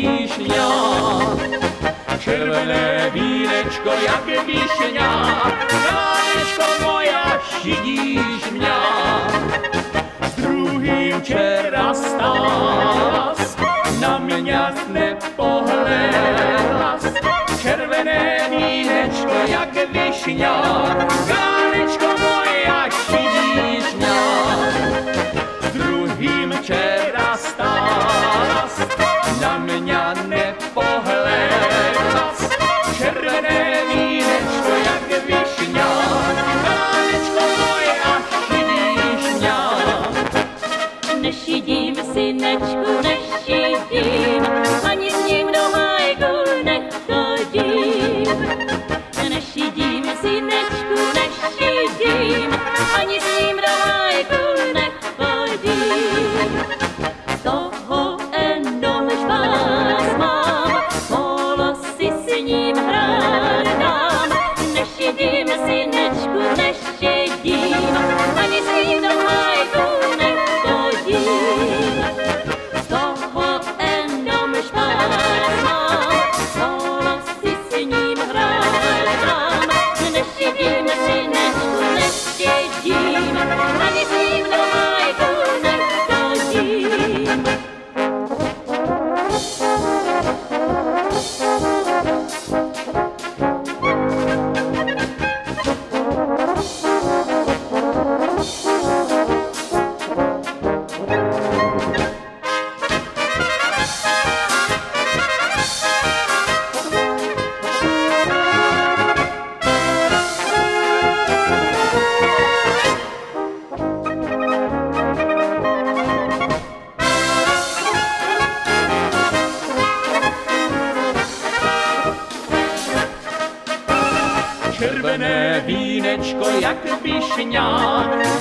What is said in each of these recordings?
višňa. Červené vínečko, jak višňa, Janečko moja, šidíš mňa. S druhým včera stálas, na mňa nepohlédlas. Červené vínečko, jak višňa, Janečko moja, šidíš mňa. S druhým včera stálas, na mňa nepohlédlas. Červené vínečko, jak višňa, Janečko moja, šidíš mňa. Nešidím, synečku, nešidím, ani s ním do hájku nechodím. Nešidím, synečku, nešidím, ani s ním do hájku nechodím. Z toho jenom žvás mám, volosy s ním hrát dám. Nešidím, synečku, nešidím, ani s ním do hájku nechodím. Z toho jenom žvás mám, volosy s ním hrát dám. Nešidím, synečku, nešidím, ani s ním do hájku nechodím. Červené vínečko, jak višňa,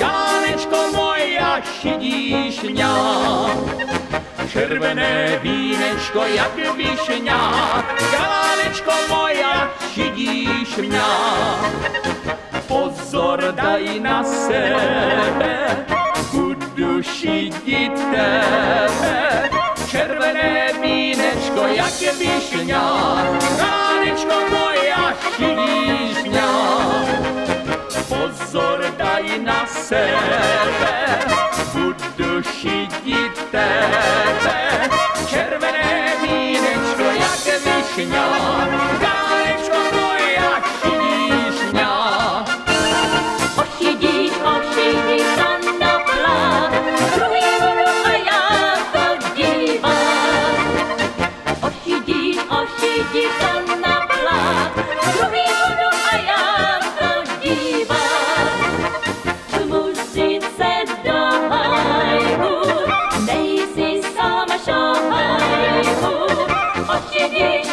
Janečko moja, šidíš mňa. Červené vínečko, jak višňa, Janečko moja, šidíš mňa. Pozor, daj na sebe, budu šidit tebe. Červené vínečko, jak višňa, Janečko moja, šidíš mňa. Pozor, daj na sebe, budu šidit tebe. Červené vínečko, jak višňa, Janečko moja, šidíš mňa. Ošidíš to na plát, druhý budu a já to dívám. Ošidíš to na plát, druhý budu a já to dívám. Musím se do hájku, nejsi sám šahajku. Ošidíš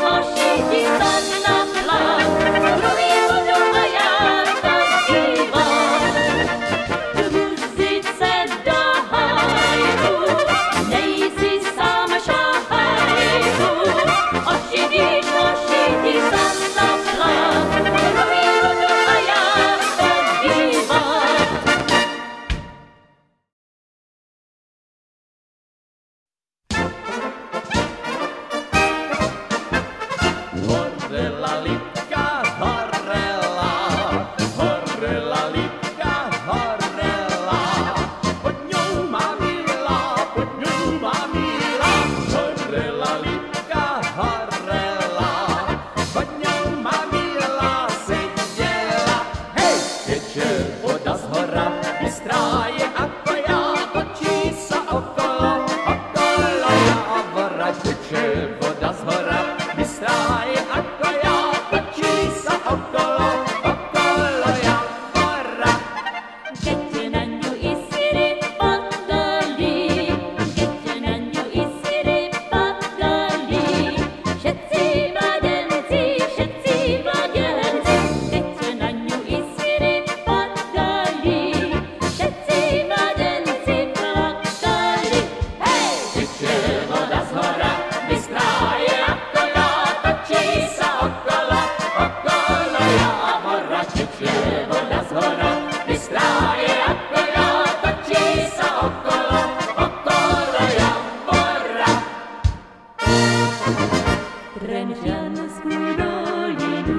Trenčanskou dolinu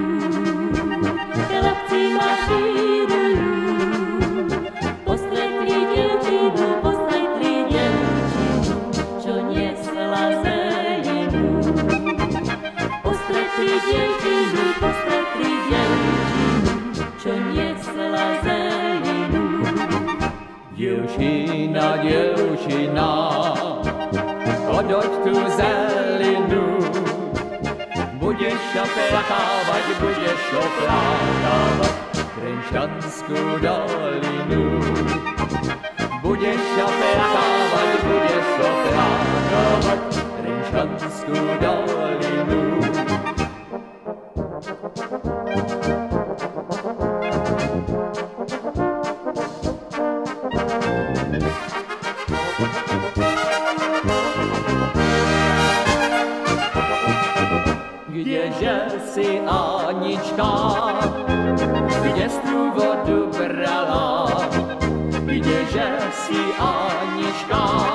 chlapci mašírujú. Postretli dievčinu, čo nesla zelinu. Postretli dievčinu, čo nesla zelinu. Dievčina, dievčina, podoď tú zelinu. Budeš oplakávať, budeš oplakávať Trenčanskú dolinu. Budeš oplakávať, budeš oplakávať Trenčanskú dolinu. Kdeže si, Anička, kde tú vodu brala? Kdeže si, Anička,